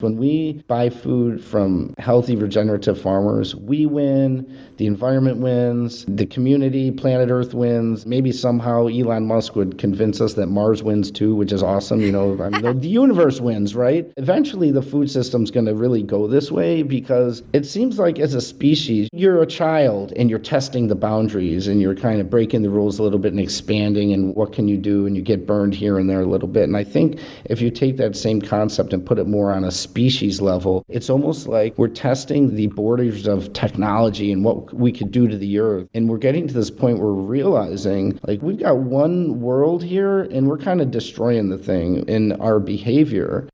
When we buy food from healthy regenerative farmers, we win, the environment wins, the community, planet Earth wins. Maybe somehow Elon Musk would convince us that Mars wins too, which is awesome. The universe wins, right? Eventually, the food system's going to really go this way because it seems like as a species, you're a child and you're testing the boundaries and you're kind of breaking the rules a little bit and expanding and what can you do, and you get burned here and there a little bit. And I think if you take that same concept and put it more on a species level, it's almost like we're testing the borders of technology and what we could do to the earth. And we're getting to this point where we're realizing like we've got one world here and we're kind of destroying the thing in our behavior.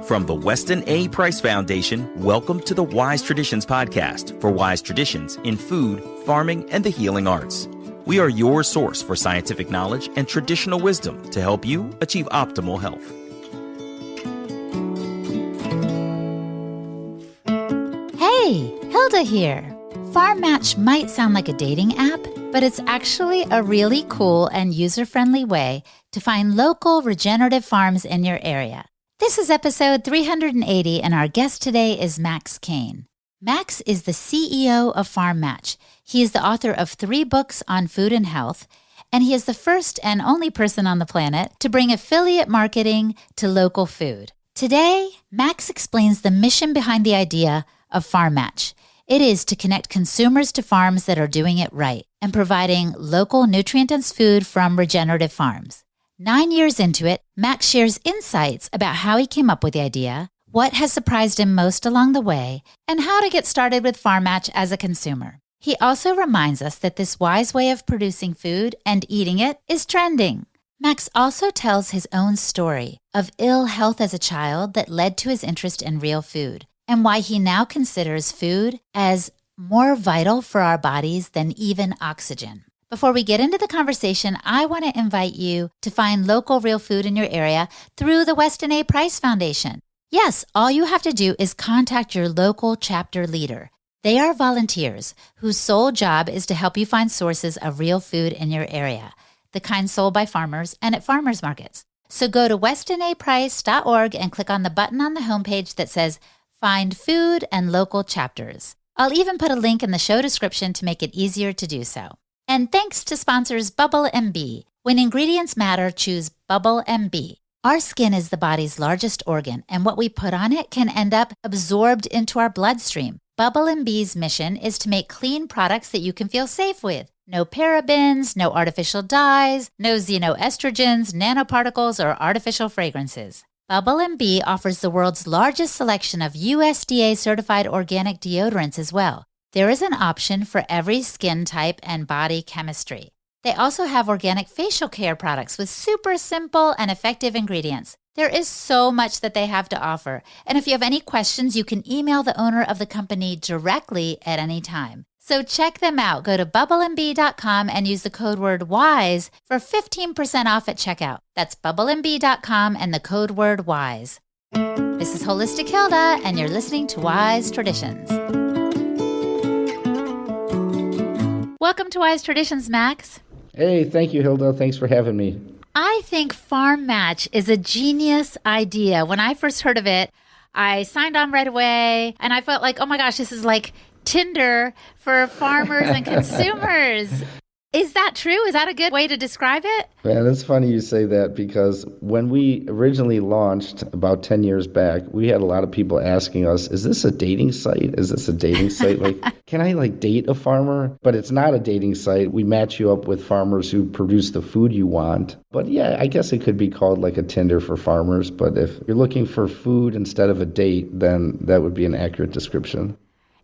From the Weston A. Price Foundation, welcome to the Wise Traditions podcast for wise traditions in food, farming, and the healing arts. We are your source for scientific knowledge and traditional wisdom to help you achieve optimal health. Hey, Hilda here. FarmMatch might sound like a dating app, but it's actually a really cool and user-friendly way to find local regenerative farms in your area. This is episode 380, and our guest today is Max Kane. Max is the CEO of FarmMatch. He is the author of 3 books on food and health, and he is the first and only person on the planet to bring affiliate marketing to local food. Today, Max explains the mission behind the idea of FarmMatch. It is to connect consumers to farms that are doing it right and providing local nutrient-dense food from regenerative farms. 9 years into it, Max shares insights about how he came up with the idea, what has surprised him most along the way, and how to get started with FarmMatch as a consumer. He also reminds us that this wise way of producing food and eating it is trending. Max also tells his own story of ill health as a child that led to his interest in real food, and why he now considers food as more vital for our bodies than even oxygen. Before we get into the conversation, I want to invite you to find local real food in your area through the Weston A. Price Foundation. Yes, all you have to do is contact your local chapter leader. They are volunteers whose sole job is to help you find sources of real food in your area, the kind sold by farmers and at farmers markets. So go to westonaprice.org and click on the button on the homepage that says Find Food and Local Chapters. I'll even put a link in the show description to make it easier to do so. And thanks to sponsors Bubble MB. When ingredients matter, choose Bubble MB. Our skin is the body's largest organ, and what we put on it can end up absorbed into our bloodstream. Bubble MB's mission is to make clean products that you can feel safe with. No parabens, no artificial dyes, no xenoestrogens, nanoparticles, or artificial fragrances. Bubble MB offers the world's largest selection of USDA-certified organic deodorants as well. There is an option for every skin type and body chemistry. They also have organic facial care products with super simple and effective ingredients. There is so much that they have to offer. And if you have any questions, you can email the owner of the company directly at any time. So check them out. Go to bubblemb.com and use the code word WISE for 15% off at checkout. That's bubblemb.com and the code word WISE. This is Holistic Hilda, and you're listening to Wise Traditions. Welcome to Wise Traditions, Max. Hey, thank you, Hilda. Thanks for having me. I think FarmMatch is a genius idea. When I first heard of it, I signed on right away, and I felt like, oh my gosh, this is like Tinder for farmers and consumers. Is that true? Is that a good way to describe it? Man, it's funny you say that because when we originally launched about 10 years back, we had a lot of people asking us, is this a dating site? Is this a dating site? Like, can I date a farmer? But it's not a dating site. We match you up with farmers who produce the food you want. But yeah, I guess it could be called like a Tinder for farmers. But if you're looking for food instead of a date, then that would be an accurate description.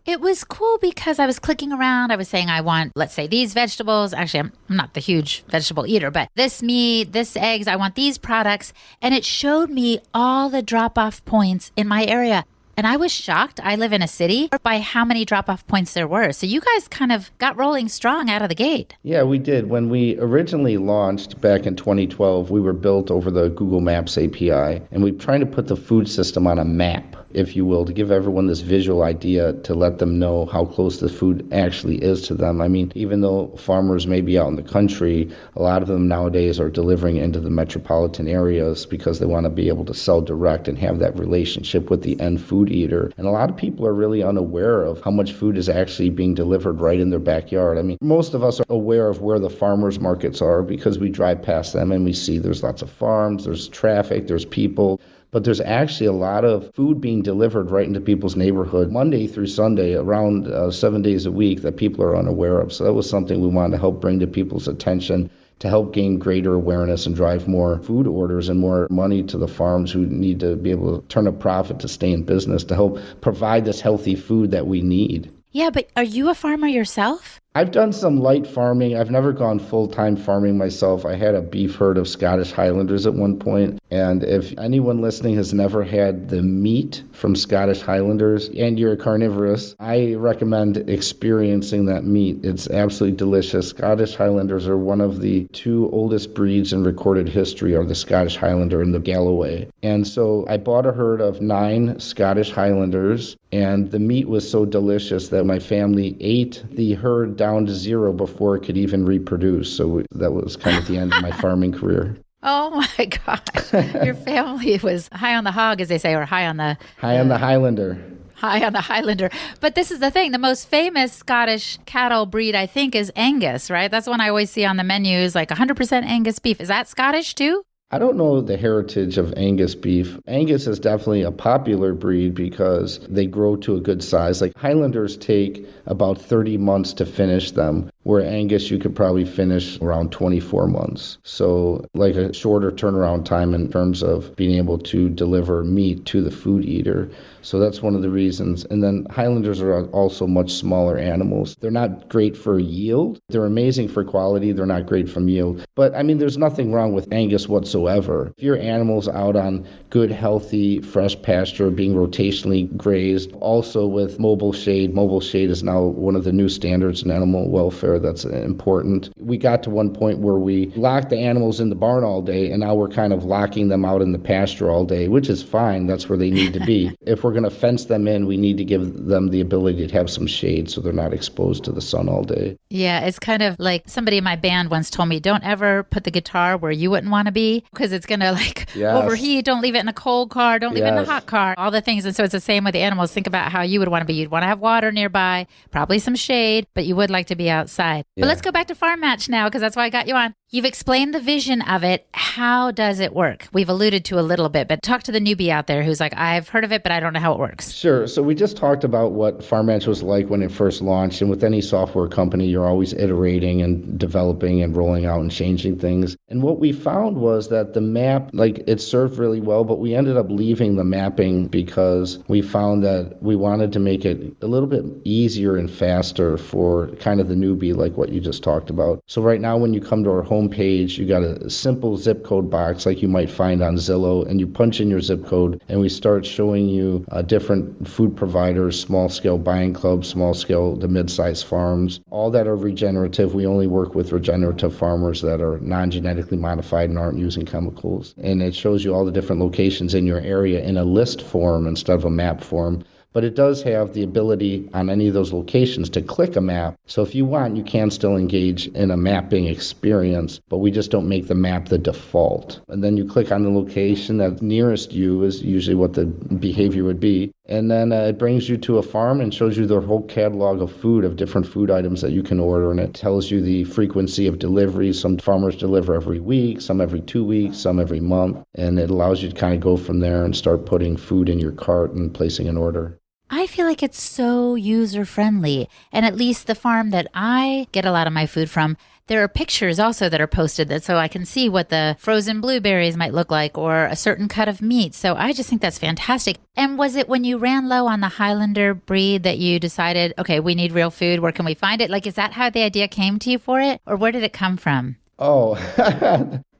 It was cool because I was clicking around. I was saying I want, let's say, these vegetables. Actually, I'm not the huge vegetable eater, but this meat, this eggs, I want these products. And it showed me all the drop-off points in my area. And I was shocked. I live in a city by how many drop-off points there were. So you guys kind of got rolling strong out of the gate. Yeah, we did. When we originally launched back in 2012, we were built over the Google Maps API. And we tried to put the food system on a map. if you will, to give everyone this visual idea to let them know how close the food actually is to them. I mean, even though farmers may be out in the country, a lot of them nowadays are delivering into the metropolitan areas because they want to be able to sell direct and have that relationship with the end food eater. And a lot of people are really unaware of how much food is actually being delivered right in their backyard. I mean, most of us are aware of where the farmers markets are because we drive past them and we see there's lots of farms, there's traffic, there's people. But there's actually a lot of food being delivered right into people's neighborhood Monday through Sunday, around 7 days a week, that people are unaware of. So that was something we wanted to help bring to people's attention, to help gain greater awareness and drive more food orders and more money to the farms who need to be able to turn a profit to stay in business, to help provide this healthy food that we need. Yeah, but are you a farmer yourself? I've done some light farming. I've never gone full-time farming myself. I had a beef herd of Scottish Highlanders at one point. And if anyone listening has never had the meat from Scottish Highlanders and you're carnivorous, I recommend experiencing that meat. It's absolutely delicious. Scottish Highlanders are one of the two oldest breeds in recorded history, are the Scottish Highlander and the Galloway. And so I bought a herd of 9 Scottish Highlanders, and the meat was so delicious that my family ate the herd down to 0 before it could even reproduce. So that was kind of the end of my farming career. Oh my gosh. Your family was high on the hog, as they say, or high on the Highlander. High on the Highlander. But this is the thing. The most famous Scottish cattle breed, I think, is Angus, right? That's one I always see on the menus, like 100% Angus beef. Is that Scottish too? I don't know the heritage of Angus beef. Angus is definitely a popular breed because they grow to a good size. Like Highlanders take about 30 months to finish them, where Angus you could probably finish around 24 months. So like a shorter turnaround time in terms of being able to deliver meat to the food eater. So that's one of the reasons. And then Highlanders are also much smaller animals. They're not great for yield. They're amazing for quality. They're not great from yield. But I mean, there's nothing wrong with Angus whatsoever. If your animal's out on good, healthy, fresh pasture, being rotationally grazed, also with mobile shade is now one of the new standards in animal welfare that's important. We got to one point where we locked the animals in the barn all day, and now we're kind of locking them out in the pasture all day, which is fine. That's where they need to be. If we're going to fence them in, we need to give them the ability to have some shade so they're not exposed to the sun all day. Yeah, it's kind of like somebody in my band once told me, don't ever put the guitar where you wouldn't want to be because it's going to overheat. Don't leave it in a cold car. Don't leave it in a hot car. All the things. And so it's the same with the animals. Think about how you would want to be. You'd want to have water nearby, probably some shade, but you would like to be outside. Yeah. But let's go back to FarmMatch now because that's why I got you on. You've explained the vision of it. How does it work? We've alluded to a little bit, but talk to the newbie out there who's like, I've heard of it, but I don't know how it works. Sure. So we just talked about what FarmMatch was like when it first launched. And with any software company, you're always iterating and developing and rolling out and changing things. And what we found was that the map, it served really well, but we ended up leaving the mapping because we found that we wanted to make it a little bit easier and faster for kind of the newbie, like what you just talked about. So right now, when you come to our homepage, you got a simple zip code box like you might find on Zillow, and you punch in your zip code, and we start showing you different food providers, small-scale buying clubs, small-scale to mid-sized farms, all that are regenerative. We only work with regenerative farmers that are non-genetically modified and aren't using chemicals. And it shows you all the different locations in your area in a list form instead of a map form. But it does have the ability on any of those locations to click a map. So if you want, you can still engage in a mapping experience, but we just don't make the map the default. And then you click on the location that's nearest you is usually what the behavior would be. And then it brings you to a farm and shows you their whole catalog of food, of different food items that you can order. And it tells you the frequency of delivery. Some farmers deliver every week, some every 2 weeks, some every month. And it allows you to kind of go from there and start putting food in your cart and placing an order. I feel like it's so user-friendly. And at least the farm that I get a lot of my food from, there are pictures also that are posted that so I can see what the frozen blueberries might look like or a certain cut of meat. So I just think that's fantastic. And was it when you ran low on the Highlander breed that you decided, okay, we need real food, where can we find it? Is that how the idea came to you for it? Or where did it come from? Oh,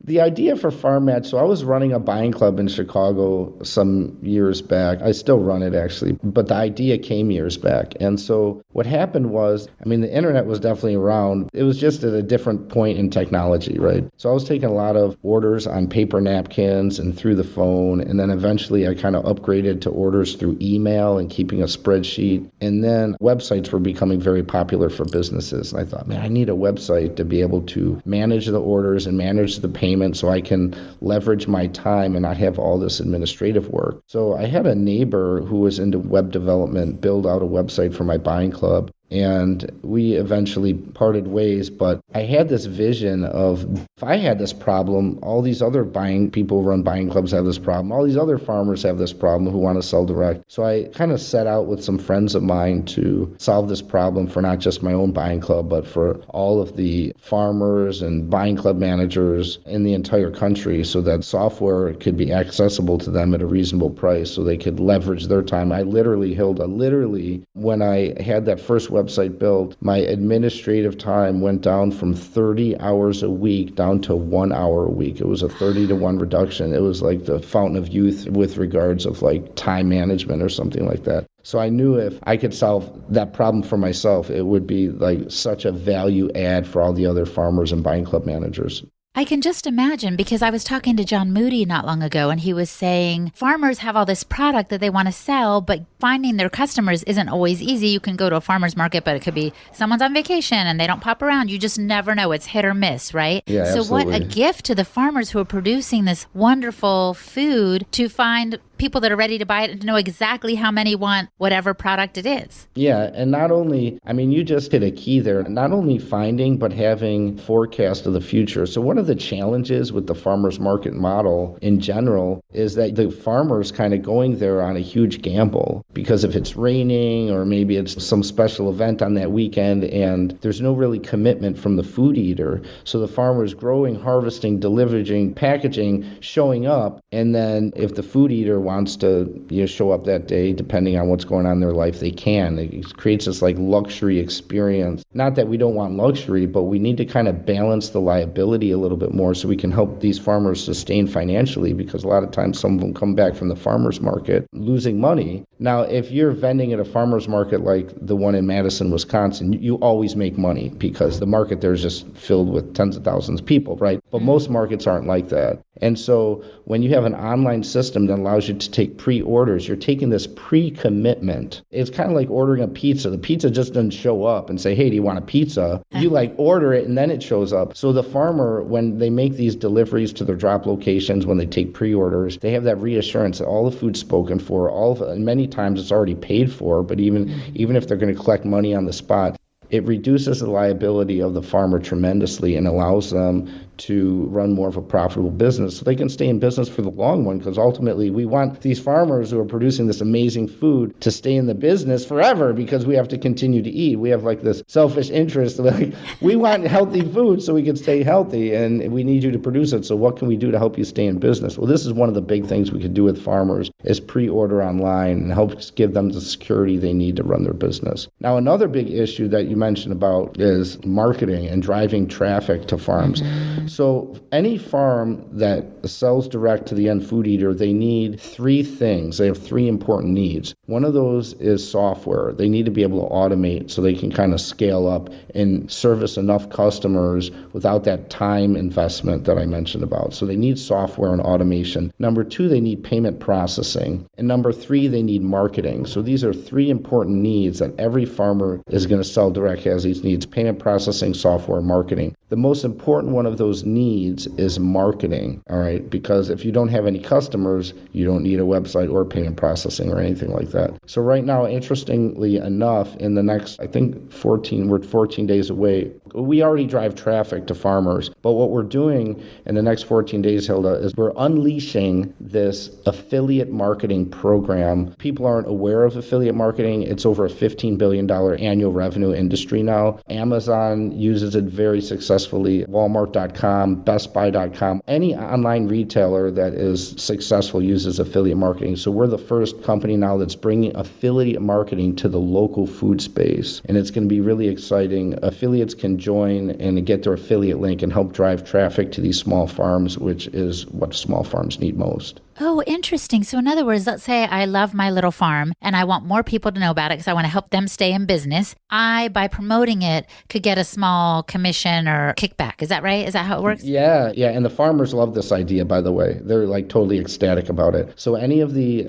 The idea for FarmMatch, so I was running a buying club in Chicago some years back. I still run it actually, but the idea came years back. And so what happened was, the internet was definitely around. It was just at a different point in technology, right? So I was taking a lot of orders on paper napkins and through the phone. And then eventually I kind of upgraded to orders through email and keeping a spreadsheet. And then websites were becoming very popular for businesses. And I thought, man, I need a website to be able to manage the orders and manage the payments so I can leverage my time and not have all this administrative work. So I had a neighbor who was into web development build out a website for my buying club. And we eventually parted ways, but I had this vision of, if I had this problem, all these other people who run buying clubs have this problem, all these other farmers have this problem who want to sell direct. So I kind of set out with some friends of mine to solve this problem for not just my own buying club, but for all of the farmers and buying club managers in the entire country, so that software could be accessible to them at a reasonable price so they could leverage their time. Literally, when I had that first website built, my administrative time went down from 30 hours a week down to 1 hour a week. It was a 30-to-1 reduction. It was like the fountain of youth with regards of like time management or something like that. So I knew if I could solve that problem for myself, it would be like such a value add for all the other farmers and buying club managers. I can just imagine, because I was talking to John Moody not long ago, and he was saying farmers have all this product that they want to sell, but finding their customers isn't always easy. You can go to a farmer's market, but it could be someone's on vacation and they don't pop around. You just never know. It's hit or miss, right? Yeah, so absolutely. What a gift to the farmers who are producing this wonderful food to find people that are ready to buy it and to know exactly how many want whatever product it is. Yeah, and not only, you just hit a key there, not only finding, but having forecast of the future. So one of the challenges with the farmer's market model in general is that the farmer's kind of going there on a huge gamble, because if it's raining or maybe it's some special event on that weekend and there's no really commitment from the food eater. So the farmer's growing, harvesting, delivering, packaging, showing up, and then if the food eater wants to show up that day, depending on what's going on in their life, they can. It creates this like luxury experience. Not that we don't want luxury, but we need to kind of balance the liability a little bit more so we can help these farmers sustain financially, because a lot of times some of them come back from the farmer's market losing money. Now, if you're vending at a farmer's market like the one in Madison, Wisconsin, you always make money because the market there is just filled with tens of thousands of people, right? But most markets aren't like that. And so when you have an online system that allows you to take pre-orders, you're taking this pre-commitment. It's kind of like ordering a pizza. The pizza just doesn't show up and say, hey, do you want a pizza? You order it and then it shows up. So the farmer, when they make these deliveries to their drop locations, when they take pre-orders, they have that reassurance that all the food's spoken for, and many times it's already paid for, but even if they're going to collect money on the spot, it reduces the liability of the farmer tremendously and allows them to run more of a profitable business so they can stay in business for the long one, because ultimately we want these farmers who are producing this amazing food to stay in the business forever, because we have to continue to eat. We have like this selfish interest of we want healthy food so we can stay healthy, and we need you to produce it. So what can we do to help you stay in business? Well, this is one of the big things we could do with farmers is pre-order online and help give them the security they need to run their business. Now, another big issue that you mentioned about is marketing and driving traffic to farms. So any farm that sells direct to the end food eater, they need three things. They have three important needs. One of those is software. They need to be able to automate so they can kind of scale up and service enough customers without that time investment that I mentioned about. So they need software and automation. Number two, they need payment processing. And number three, they need marketing. So these are three important needs that every farmer is going to sell direct has. These needs: payment processing, software, marketing. The most important one of those needs is marketing, all right? Because if you don't have any customers, you don't need a website or payment processing or anything like that. So right now, interestingly enough, in the next, I think 14 days away, we already drive traffic to farmers. But what we're doing in the next 14 days, Hilda, is we're unleashing this affiliate marketing program. People aren't aware of affiliate marketing. It's over a $15 billion annual revenue industry now. Amazon uses it very successfully. Walmart.com, BestBuy.com, any online retailer that is successful uses affiliate marketing. So we're the first company now that's bringing affiliate marketing to the local food space. And it's going to be really exciting. Affiliates can can join and get their affiliate link and help drive traffic to these small farms, which is what small farms need most. Oh, interesting. So in other words, let's say I love my little farm and I want more people to know about it because I want to help them stay in business. I, by promoting it, could get a small commission or kickback. Is that right? Is that how it works? Yeah. And the farmers love this idea, by the way. They're like totally ecstatic about it. So any of the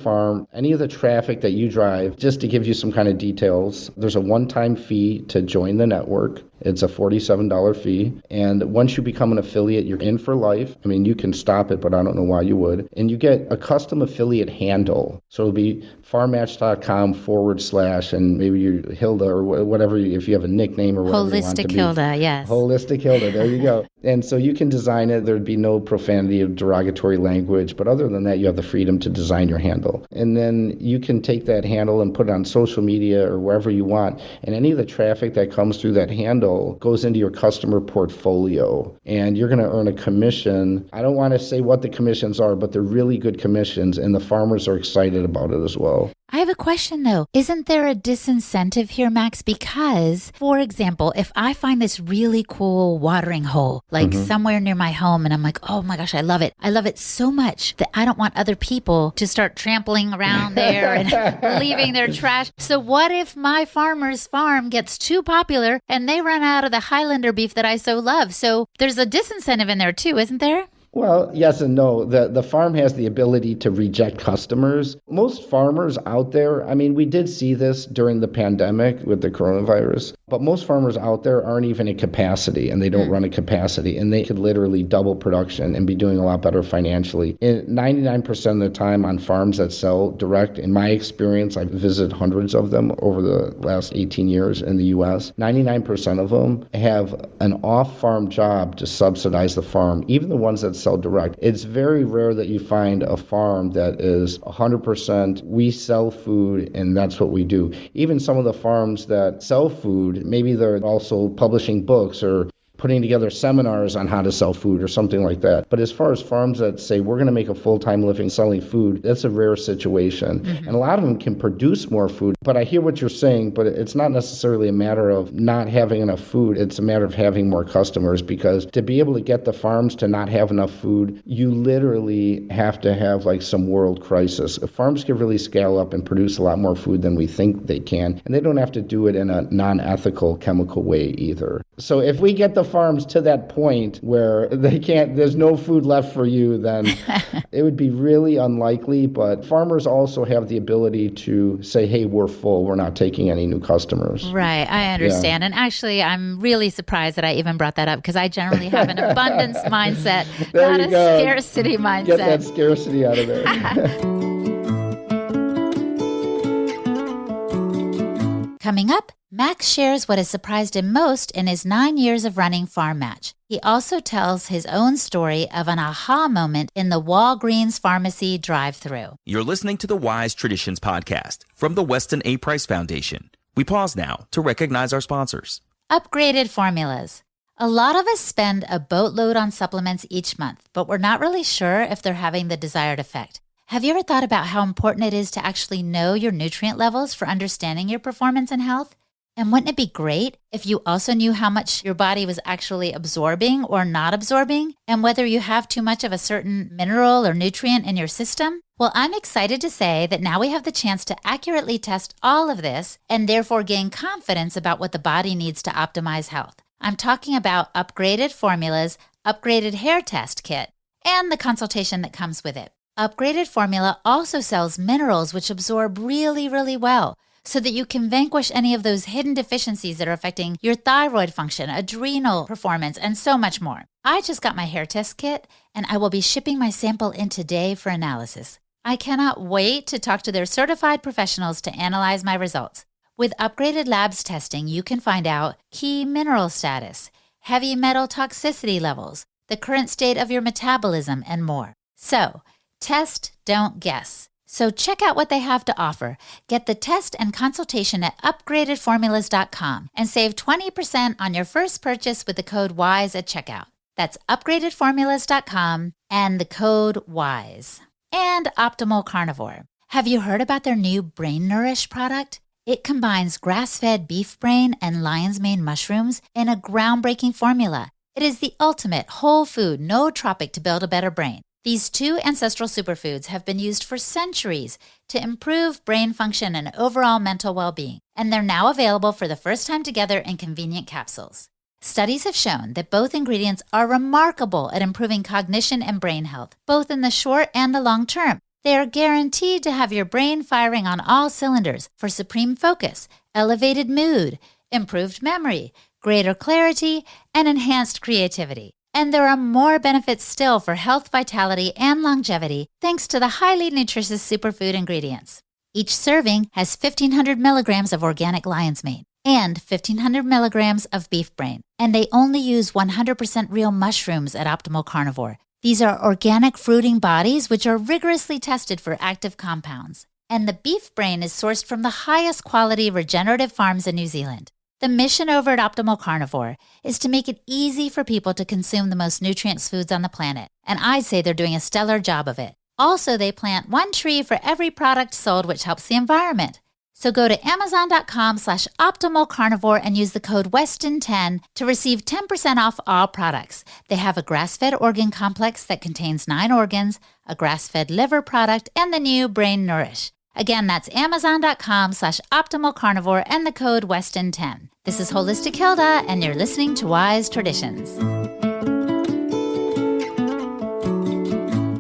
traffic that you drive, just to give you some kind of details, there's a one-time fee to join the network. It's a $47 fee. And once you become an affiliate, you're in for life. I mean, you can stop it, but I don't know why you would. And you get a custom affiliate handle. So it'll be farmmatch.com/ and maybe you're Hilda or whatever, if you have a nickname or whatever you want to be. Holistic Hilda, yes. Holistic Hilda, there you go. And so you can design it. There'd be no profanity or derogatory language. But other than that, you have the freedom to design your handle. And then you can take that handle and put it on social media or wherever you want. And any of the traffic that comes through that handle goes into your customer portfolio, and you're going to earn a commission. I don't want to say what the commissions are, but they're really good commissions, and the farmers are excited about it as well. I have a question though. Isn't there a disincentive here, Max? Because, for example, if I find this really cool watering hole, like somewhere near my home, and I'm like, oh my gosh, I love it. I love it so much that I don't want other people to start trampling around there and leaving their trash. So what if my farmer's farm gets too popular and they run out of the Highlander beef that I so love? So there's a disincentive in there too, isn't there? Well, yes and no. The farm has the ability to reject customers. Most farmers out there, I mean, we did see this during the pandemic with the coronavirus, but most farmers out there aren't even at capacity, and they don't run at capacity, and they could literally double production and be doing a lot better financially. 99% of the time on farms that sell direct, in my experience, I've visited hundreds of them over the last 18 years in the U.S., 99% of them have an off-farm job to subsidize the farm, even the ones that sell direct. It's very rare that you find a farm that is 100% we sell food and that's what we do. Even some of the farms that sell food, maybe they're also publishing books or putting together seminars on how to sell food or something like that. But as far as farms that say, we're going to make a full-time living selling food, that's a rare situation. And a lot of them can produce more food. But I hear what you're saying, but it's not necessarily a matter of not having enough food. It's a matter of having more customers, because to be able to get the farms to not have enough food, you literally have to have like some world crisis. Farms can really scale up and produce a lot more food than we think they can. And they don't have to do it in a non-ethical chemical way either. So if we get the farms to that point where there's no food left for you, then it would be really unlikely. But farmers also have the ability to say, hey, we're full, we're not taking any new customers. Right, I understand. Yeah. And actually, I'm really surprised that I even brought that up, because I generally have an abundance mindset, not a scarcity mindset. Get that scarcity out of there. Coming up, Max shares what has surprised him most in his 9 years of running FarmMatch. He also tells his own story of an aha moment in the Walgreens pharmacy drive-thru. You're listening to the Wise Traditions podcast from the Weston A. Price Foundation. We pause now to recognize our sponsors. Upgraded formulas. A lot of us spend a boatload on supplements each month, but we're not really sure if they're having the desired effect. Have you ever thought about how important it is to actually know your nutrient levels for understanding your performance and health? And wouldn't it be great if you also knew how much your body was actually absorbing or not absorbing, and whether you have too much of a certain mineral or nutrient in your system? Well, I'm excited to say that now we have the chance to accurately test all of this and therefore gain confidence about what the body needs to optimize health. I'm talking about Upgraded Formula's Upgraded Hair Test Kit and the consultation that comes with it. Upgraded Formula also sells minerals which absorb really, really well, so that you can vanquish any of those hidden deficiencies that are affecting your thyroid function, adrenal performance, and so much more. I just got my hair test kit, and I will be shipping my sample in today for analysis. I cannot wait to talk to their certified professionals to analyze my results. With Upgraded Labs testing, you can find out key mineral status, heavy metal toxicity levels, the current state of your metabolism, and more. So, test, don't guess. So check out what they have to offer. Get the test and consultation at upgradedformulas.com and save 20% on your first purchase with the code WISE at checkout. That's upgradedformulas.com and the code WISE. And Optimal Carnivore. Have you heard about their new Brain Nourish product? It combines grass-fed beef brain and lion's mane mushrooms in a groundbreaking formula. It is the ultimate whole food, nootropic to build a better brain. These two ancestral superfoods have been used for centuries to improve brain function and overall mental well-being, and they're now available for the first time together in convenient capsules. Studies have shown that both ingredients are remarkable at improving cognition and brain health, both in the short and the long term. They are guaranteed to have your brain firing on all cylinders for supreme focus, elevated mood, improved memory, greater clarity, and enhanced creativity. And there are more benefits still for health, vitality, and longevity thanks to the highly nutritious superfood ingredients. Each serving has 1,500 milligrams of organic lion's mane and 1,500 milligrams of beef brain, and they only use 100% real mushrooms at Optimal Carnivore. These are organic fruiting bodies which are rigorously tested for active compounds. And the beef brain is sourced from the highest quality regenerative farms in New Zealand. The mission over at Optimal Carnivore is to make it easy for people to consume the most nutrient foods on the planet, and I'd say they're doing a stellar job of it. Also, they plant one tree for every product sold, which helps the environment. So go to Amazon.com/optimalcarnivore and use the code Weston10 to receive 10% off all products. They have a grass-fed organ complex that contains 9 organs, a grass-fed liver product, and the new Brain Nourish. Again, that's Amazon.com/optimalcarnivore and the code Weston10. This is Holistic Hilda, and you're listening to Wise Traditions.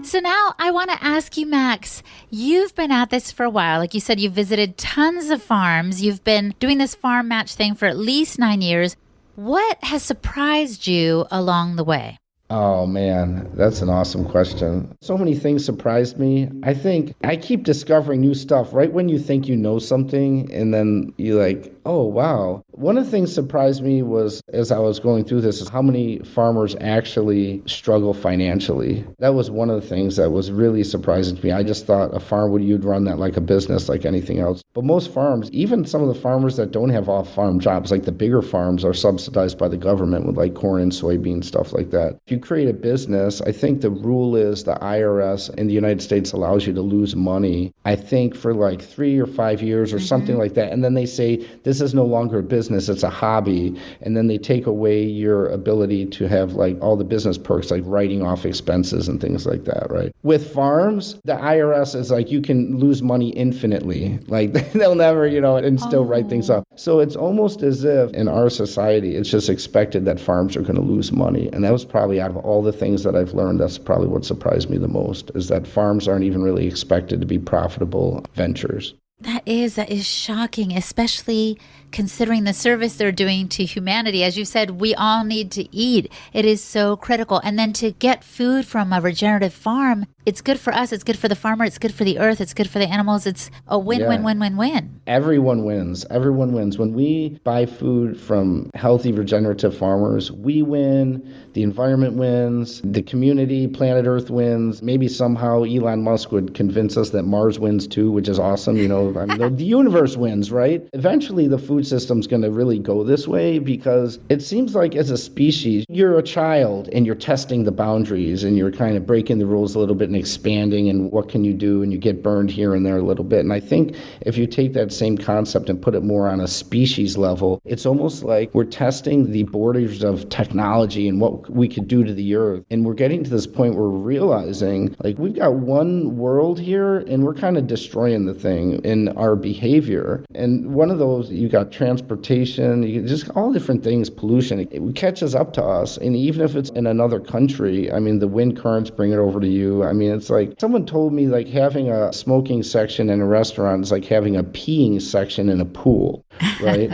So now I want to ask you, Max, you've been at this for a while. Like you said, you've visited tons of farms. You've been doing this FarmMatch thing for at least 9 years. What has surprised you along the way? Oh man, that's an awesome question. So many things surprised me. I think I keep discovering new stuff right when you think you know something, and then you're like, oh wow. One of the things surprised me was, as I was going through this, is how many farmers actually struggle financially. That was one of the things that was really surprising to me. I just thought a farm you'd run that like a business like anything else. But most farms, even some of the farmers that don't have off-farm jobs, like the bigger farms, are subsidized by the government with like corn and soybean, stuff like that. If you create a business, I think the rule is the IRS in the United States allows you to lose money, I think for like 3 or 5 years or something like that. And then they say, this is no longer a business, it's a hobby. And then they take away your ability to have like all the business perks, like writing off expenses and things like that, right? With farms, the IRS is like, you can lose money infinitely. Like they'll never, and still write things off. So it's almost as if in our society, it's just expected that farms are going to lose money. And that was probably out of all the things that I've learned, that's probably what surprised me the most, is that farms aren't even really expected to be profitable ventures. That is shocking, especially considering the service they're doing to humanity. As you said, we all need to eat. It is so critical. And then to get food from a regenerative farm, it's good for us, it's good for the farmer, it's good for the earth, it's good for the animals. It's a win-win-win-win-win. Everyone wins. Everyone wins. When we buy food from healthy regenerative farmers, we win, the environment wins, the community, planet Earth wins. Maybe somehow Elon Musk would convince us that Mars wins too, which is awesome. The universe wins, right? Eventually the food system's going to really go this way, because it seems like as a species, you're a child and you're testing the boundaries and you're kind of breaking the rules a little bit and expanding, and what can you do, and you get burned here and there a little bit. And I think if you take that same concept and put it more on a species level, it's almost like we're testing the borders of technology and what we could do to the earth. And we're getting to this point where we're realizing like we've got one world here and we're kind of destroying the thing in our behavior. And one of those, you got transportation, just all different things, pollution, it catches up to us. And even if it's in another country, the wind currents bring it over to you. It's like someone told me like having a smoking section in a restaurant is like having a peeing section in a pool, right?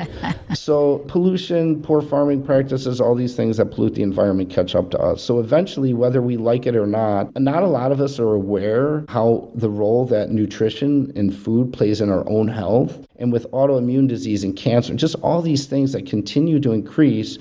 So pollution, poor farming practices, all these things that pollute the environment catch up to us. So eventually, whether we like it or not a lot of us are aware how the role that nutrition and food plays in our own health. And with autoimmune disease and cancer, just all these things that continue to increase.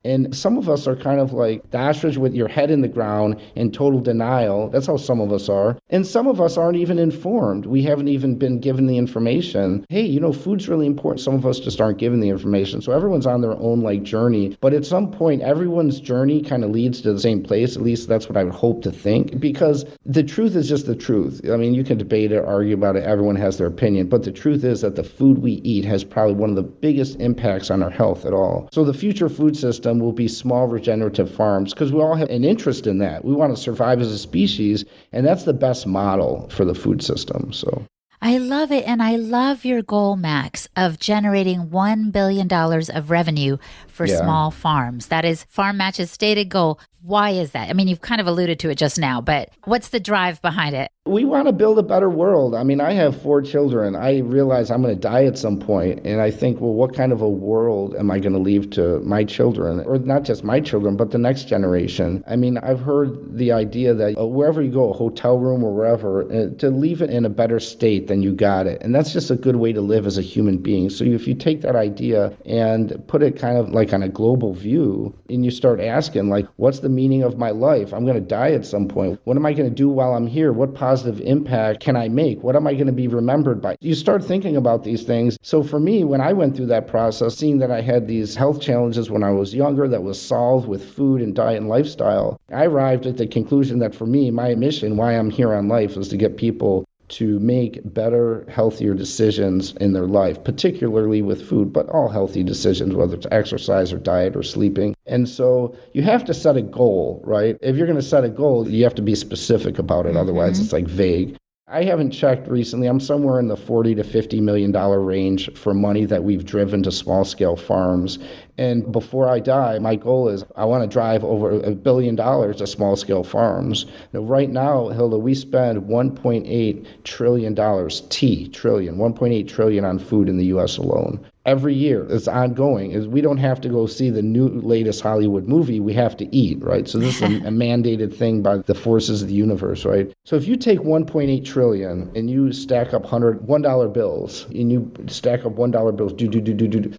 And some of us are kind of like the ostrich with your head in the ground in total denial. That's how some of us are. And some of us aren't even informed. We haven't even been given the information. Hey, food's really important. Some of us just aren't given the information. So everyone's on their own journey. But at some point, everyone's journey kind of leads to the same place. At least that's what I would hope to think. Because the truth is just the truth. I mean, you can debate it, argue about it. Everyone has their opinion. But the truth is that the food we eat has probably one of the biggest impacts on our health at all. So the future food system will be small regenerative farms because we all have an interest in that. We want to survive as a species, and that's the best model for the food system. So I love it. And I love your goal, Max, of generating $1 billion of revenue for small farms. That is FarmMatch's stated goal. Why is that? I mean, you've kind of alluded to it just now, but what's the drive behind it? We want to build a better world. I mean, I have 4 children. I realize I'm going to die at some point, and I think, well, what kind of a world am I going to leave to my children? Or not just my children, but the next generation. I mean, I've heard the idea that wherever you go, a hotel room or wherever, to leave it in a better state than you got it. And that's just a good way to live as a human being. So if you take that idea and put it kind of like on a global view, and you start asking, what's the meaning of my life? I'm going to die at some point. What am I going to do while I'm here? What positive impact can I make? What am I going to be remembered by? You start thinking about these things. So for me, when I went through that process, seeing that I had these health challenges when I was younger that was solved with food and diet and lifestyle, I arrived at the conclusion that for me, my mission, why I'm here on life, was to get people to make better, healthier decisions in their life, particularly with food, but all healthy decisions, whether it's exercise or diet or sleeping. And so you have to set a goal, right? If you're going to set a goal, you have to be specific about it. Otherwise, it's vague. I haven't checked recently. I'm somewhere in the $40 to $50 million range for money that we've driven to small-scale farms. And before I die, my goal is I want to drive over $1 billion to small-scale farms. Now, right now, Hilda, we spend $1.8 trillion, $1.8 trillion on food in the U.S. alone. Every year. It's ongoing. We don't have to go see the new latest Hollywood movie. We have to eat, right? So this is a mandated thing by the forces of the universe, right? So if you take $1.8 trillion and you stack up $1 bills, and you stack up $1 bills,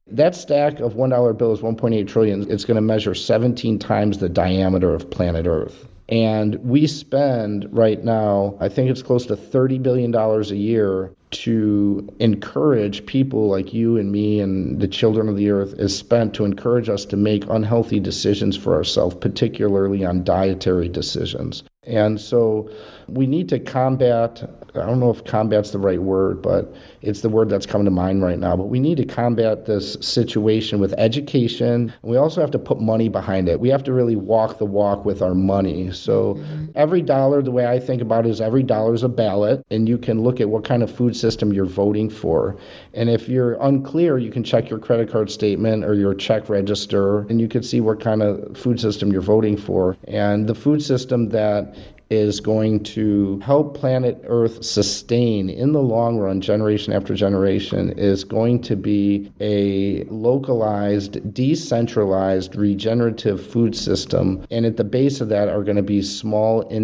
that stack of $1 bills, 1.8 trillion, it's going to measure 17 times the diameter of planet Earth. And we spend right now, I think it's close to $30 billion a year to encourage people like you and me and the children of the earth is spent to encourage us to make unhealthy decisions for ourselves, particularly on dietary decisions. And so we need to combat, I don't know if combat's the right word, but it's the word that's coming to mind right now, but we need to combat this situation with education. And we also have to put money behind it. We have to really walk the walk with our money. So every dollar, the way I think about it is every dollar is a ballot, and you can look at what kind of food system you're voting for. And if you're unclear, you can check your credit card statement or your check register, and you can see what kind of food system you're voting for. And the food system that is going to help planet Earth sustain in the long run, generation after generation, is going to be a localized, decentralized, regenerative food system. And at the base of that are going to be small to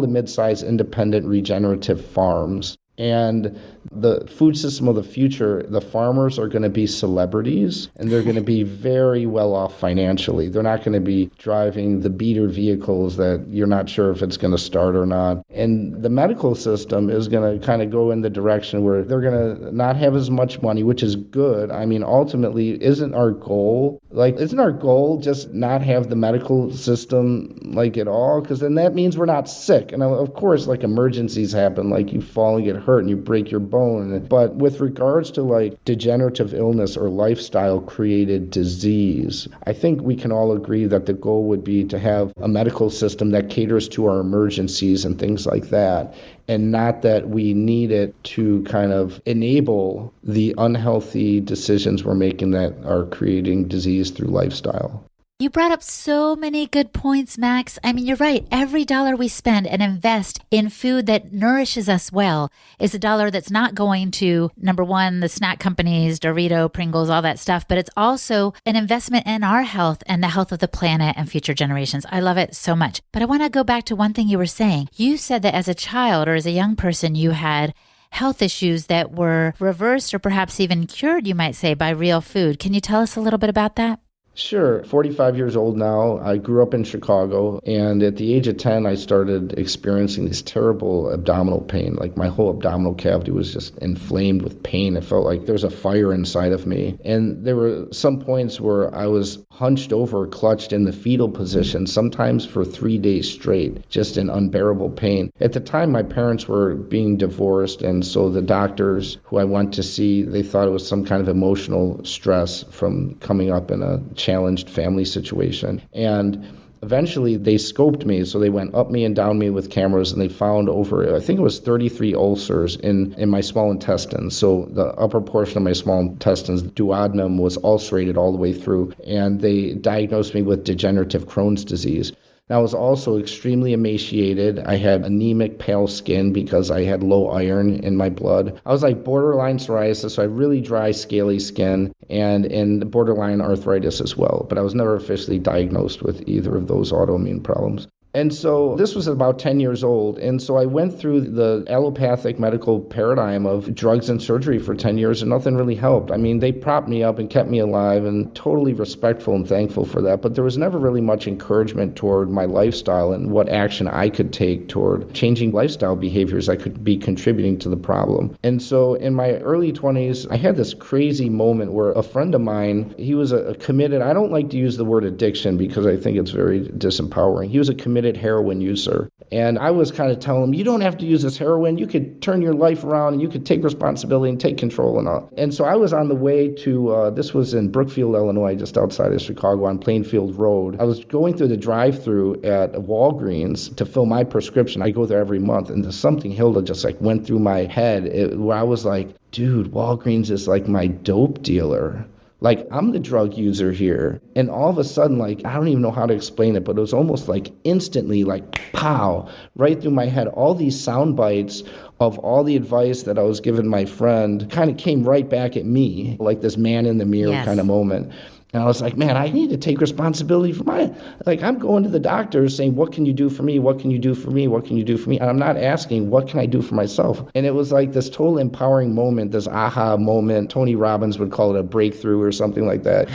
mid-sized independent regenerative farms. And the food system of the future, the farmers are going to be celebrities, and they're going to be very well off financially. They're not going to be driving the beater vehicles that you're not sure if it's going to start or not. And the medical system is going to kind of go in the direction where they're going to not have as much money, which is good. I mean, ultimately, isn't our goal just not have the medical system at all? Because then that means we're not sick. And of course, emergencies happen, you fall and get hurt and you break your bone. But with regards to degenerative illness or lifestyle created disease, I think we can all agree that the goal would be to have a medical system that caters to our emergencies and things like that, and not that we need it to kind of enable the unhealthy decisions we're making that are creating disease through lifestyle. You brought up so many good points, Max. I mean, you're right. Every dollar we spend and invest in food that nourishes us well is a dollar that's not going to, number one, the snack companies, Dorito, Pringles, all that stuff, but it's also an investment in our health and the health of the planet and future generations. I love it so much. But I want to go back to one thing you were saying. You said that as a child or as a young person, you had health issues that were reversed or perhaps even cured, you might say, by real food. Can you tell us a little bit about that? Sure. 45 years old now. I grew up in Chicago, and at the age of 10, I started experiencing this terrible abdominal pain. Like my whole abdominal cavity was just inflamed with pain. It felt like there was a fire inside of me. And there were some points where I was hunched over, clutched in the fetal position, sometimes for 3 days straight, just in unbearable pain. At the time, my parents were being divorced, and so the doctors who I went to see, they thought it was some kind of emotional stress from coming up in a challenged family situation. And eventually they scoped me, so they went up me and down me with cameras, and they found over, I think it was 33 ulcers in my small intestines. So the upper portion of my small intestines, duodenum, was ulcerated all the way through, and they diagnosed me with degenerative Crohn's disease. I was also extremely emaciated. I had anemic, pale skin because I had low iron in my blood. I was like borderline psoriasis, so I had really dry, scaly skin, and borderline arthritis as well. But I was never officially diagnosed with either of those autoimmune problems. And so this was about 10 years old. And so I went through the allopathic medical paradigm of drugs and surgery for 10 years, and nothing really helped. I mean, they propped me up and kept me alive, and totally respectful and thankful for that. But there was never really much encouragement toward my lifestyle and what action I could take toward changing lifestyle behaviors I could be contributing to the problem. And so in my early 20s, I had this crazy moment where a friend of mine, he was a committed, I don't like to use the word addiction because I think it's very disempowering. He was a committed heroin user. And I was kind of telling him, you don't have to use this heroin. You could turn your life around and you could take responsibility and take control and all. And so I was on the way to, this was in Brookfield, Illinois, just outside of Chicago on Plainfield Road. I was going through the drive-through at Walgreens to fill my prescription. I go there every month. And there's something, Hilda, just like went through my head where I was like, dude, Walgreens is like my dope dealer. Like, I'm the drug user here. And all of a sudden, like, I don't even know how to explain it, but it was almost like instantly, like, pow, right through my head. All these sound bites of all the advice that I was giving my friend kind of came right back at me, like this man in the mirror kind of moment. And I was like, man, I need to take responsibility for I'm going to the doctor saying, what can you do for me? What can you do for me? What can you do for me? And I'm not asking, what can I do for myself? And it was like this total empowering moment, this aha moment. Tony Robbins would call it a breakthrough or something like that.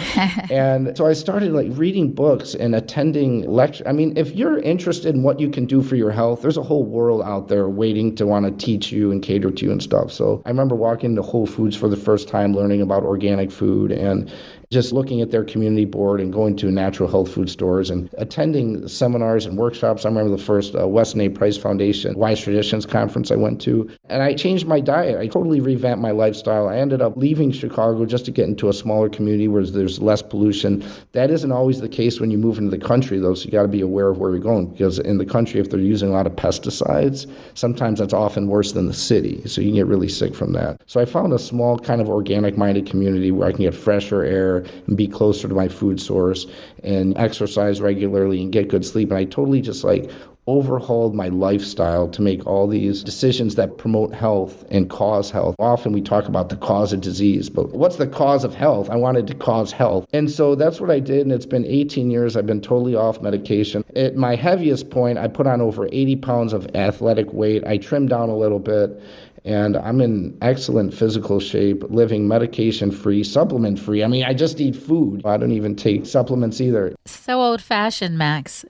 And so I started like reading books and attending lectures. I mean, if you're interested in what you can do for your health, there's a whole world out there waiting to want to teach you and cater to you and stuff. So I remember walking into Whole Foods for the first time, learning about organic food and just looking at their community board and going to natural health food stores and attending seminars and workshops. I remember the first Weston A. Price Foundation Wise Traditions conference I went to. And I changed my diet. I totally revamped my lifestyle. I ended up leaving Chicago just to get into a smaller community where there's less pollution. That isn't always the case when you move into the country, though, so you got to be aware of where you're going. Because in the country, if they're using a lot of pesticides, sometimes that's often worse than the city. So you can get really sick from that. So I found a small kind of organic-minded community where I can get fresher air and be closer to my food source and exercise regularly and get good sleep. And I totally just like overhauled my lifestyle to make all these decisions that promote health and cause health. Often we talk about the cause of disease, but what's the cause of health? I wanted to cause health. And so that's what I did. And it's been 18 years. I've been totally off medication. At my heaviest point, I put on over 80 pounds of athletic weight. I trimmed down a little bit. And I'm in excellent physical shape, living medication-free, supplement-free. I mean, I just eat food. I don't even take supplements either. So old-fashioned, Max.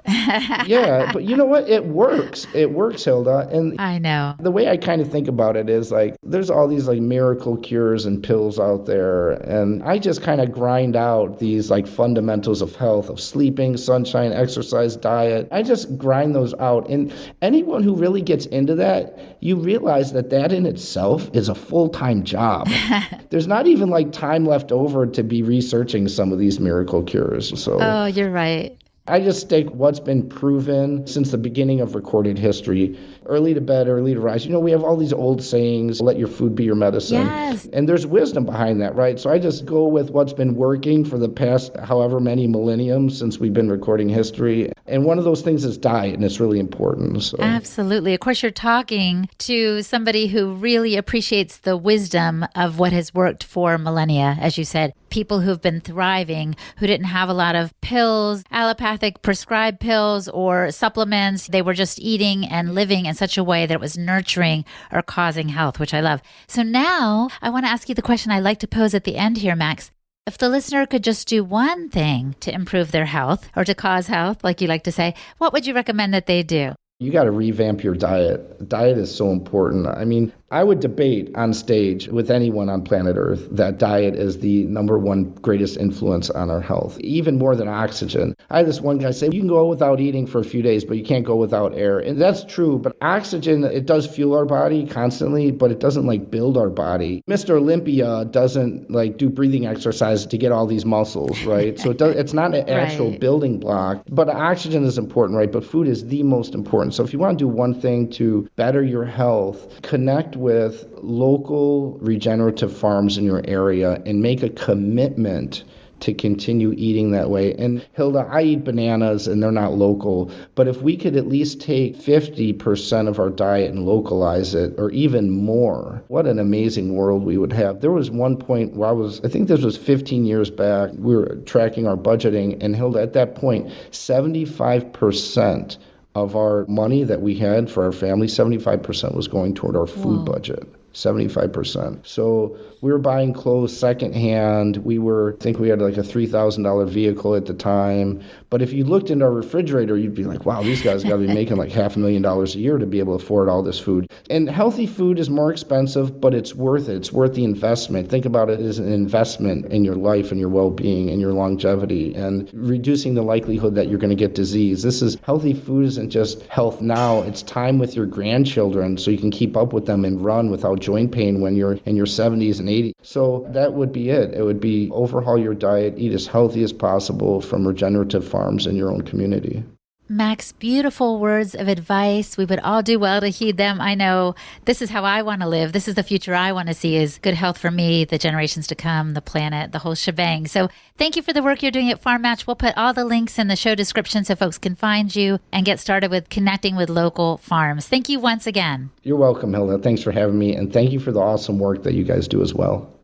Yeah, but you know what? It works. It works, Hilda. And I know. The way I kind of think about it is like, there's all these like miracle cures and pills out there. And I just kind of grind out these like fundamentals of health, of sleeping, sunshine, exercise, diet. I just grind those out. And anyone who really gets into that, you realize that in itself is a full-time job. There's not even like time left over to be researching some of these miracle cures. So oh, you're right. I just take what's been proven since the beginning of recorded history. Early to bed, early to rise. You know, we have all these old sayings, let your food be your medicine. Yes. And there's wisdom behind that, right? So I just go with what's been working for the past however many millenniums since we've been recording history. And one of those things is diet, and it's really important. So. Absolutely. Of course, you're talking to somebody who really appreciates the wisdom of what has worked for millennia, as you said. People who've been thriving, who didn't have a lot of pills, allopathic allopathic prescribed pills or supplements. They were just eating and living in such a way that it was nurturing or causing health, which I love. So now I want to ask you the question I like to pose at the end here, Max. If the listener could just do one thing to improve their health or to cause health, like you like to say, what would you recommend that they do? You got to revamp your diet. Diet is so important. I mean, I would debate on stage with anyone on planet Earth that diet is the number one greatest influence on our health, even more than oxygen. I had this one guy say, you can go without eating for a few days, but you can't go without air. And that's true, but oxygen, it does fuel our body constantly, but it doesn't build our body. Mr. Olympia doesn't do breathing exercise to get all these muscles, right? So it's not an actual building block, but oxygen is important, right? But food is the most important. So if you want to do one thing to better your health, connect with local regenerative farms in your area and make a commitment to continue eating that way. And Hilda, I eat bananas and they're not local, but if we could at least take 50% of our diet and localize it, or even more, what an amazing world we would have. There was one point where I think this was 15 years back, we were tracking our budgeting, and Hilda, at that point, 75% of our money that we had for our family, 75% was going toward our food budget. 75%. So we were buying clothes secondhand. I think we had a $3,000 vehicle at the time. But if you looked into our refrigerator, you'd be like, wow, these guys got to be making $500,000 a year to be able to afford all this food. And healthy food is more expensive, but it's worth it. It's worth the investment. Think about it as an investment in your life and your well-being and your longevity and reducing the likelihood that you're going to get disease. Healthy food isn't just health now. It's time with your grandchildren so you can keep up with them and run without joint pain when you're in your 70s and 80s. So that would be it. It would be overhaul your diet, eat as healthy as possible from regenerative farms in your own community. Max, beautiful words of advice. We would all do well to heed them. I know this is how I want to live. This is the future I want to see, is good health for me, the generations to come, the planet, the whole shebang. So thank you for the work you're doing at FarmMatch. We'll put all the links in the show description so folks can find you and get started with connecting with local farms. Thank you once again. You're welcome, Hilda. Thanks for having me. And thank you for the awesome work that you guys do as well.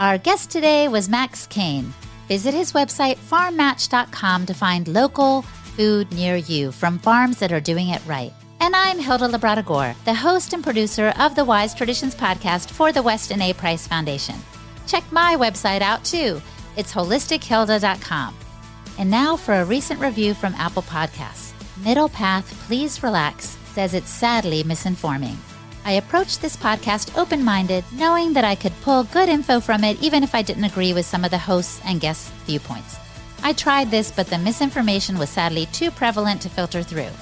Our guest today was Max Kane. Visit his website, farmmatch.com, to find local food near you from farms that are doing it right. And I'm Hilda Labrador, the host and producer of the Wise Traditions podcast for the Weston A. Price Foundation. Check my website out too. It's holistichilda.com. And now for a recent review from Apple Podcasts. Middle Path, Please Relax says it's sadly misinforming. I approached this podcast open-minded, knowing that I could pull good info from it even if I didn't agree with some of the hosts' and guests' viewpoints. I tried this, but the misinformation was sadly too prevalent to filter through.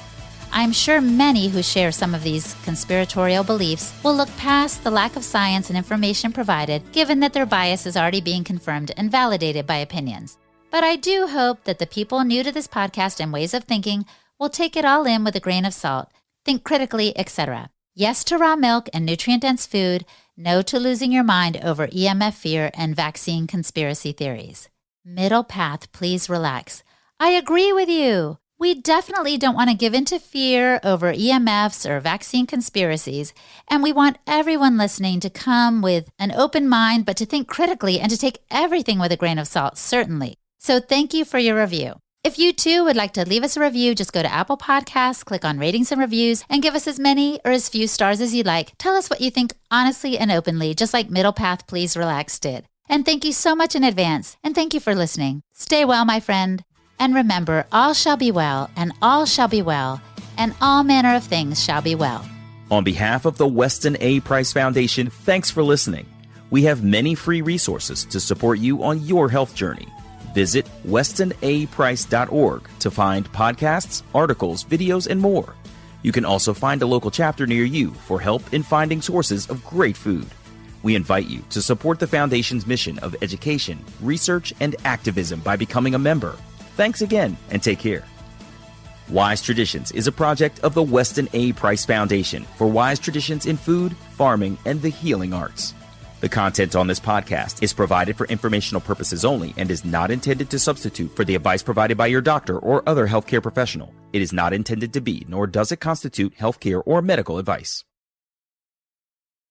I'm sure many who share some of these conspiratorial beliefs will look past the lack of science and information provided, given that their bias is already being confirmed and validated by opinions. But I do hope that the people new to this podcast and ways of thinking will take it all in with a grain of salt, think critically, etc. Yes to raw milk and nutrient-dense food. No to losing your mind over EMF fear and vaccine conspiracy theories. Middle path, please relax. I agree with you. We definitely don't want to give in to fear over EMFs or vaccine conspiracies, and we want everyone listening to come with an open mind, but to think critically and to take everything with a grain of salt, certainly. So thank you for your review. If you too would like to leave us a review, just go to Apple Podcasts, click on Ratings and Reviews, and give us as many or as few stars as you'd like. Tell us what you think honestly and openly, just like Middle Path Please Relax did. And thank you so much in advance, and thank you for listening. Stay well, my friend. And remember, all shall be well, and all shall be well, and all manner of things shall be well. On behalf of the Weston A. Price Foundation, thanks for listening. We have many free resources to support you on your health journey. Visit westonaprice.org to find podcasts, articles, videos, and more. You can also find a local chapter near you for help in finding sources of great food. We invite you to support the Foundation's mission of education, research, and activism by becoming a member. Thanks again, and take care. Wise Traditions is a project of the Weston A. Price Foundation for wise traditions in food, farming, and the healing arts. The content on this podcast is provided for informational purposes only and is not intended to substitute for the advice provided by your doctor or other healthcare professional. It is not intended to be, nor does it constitute healthcare or medical advice.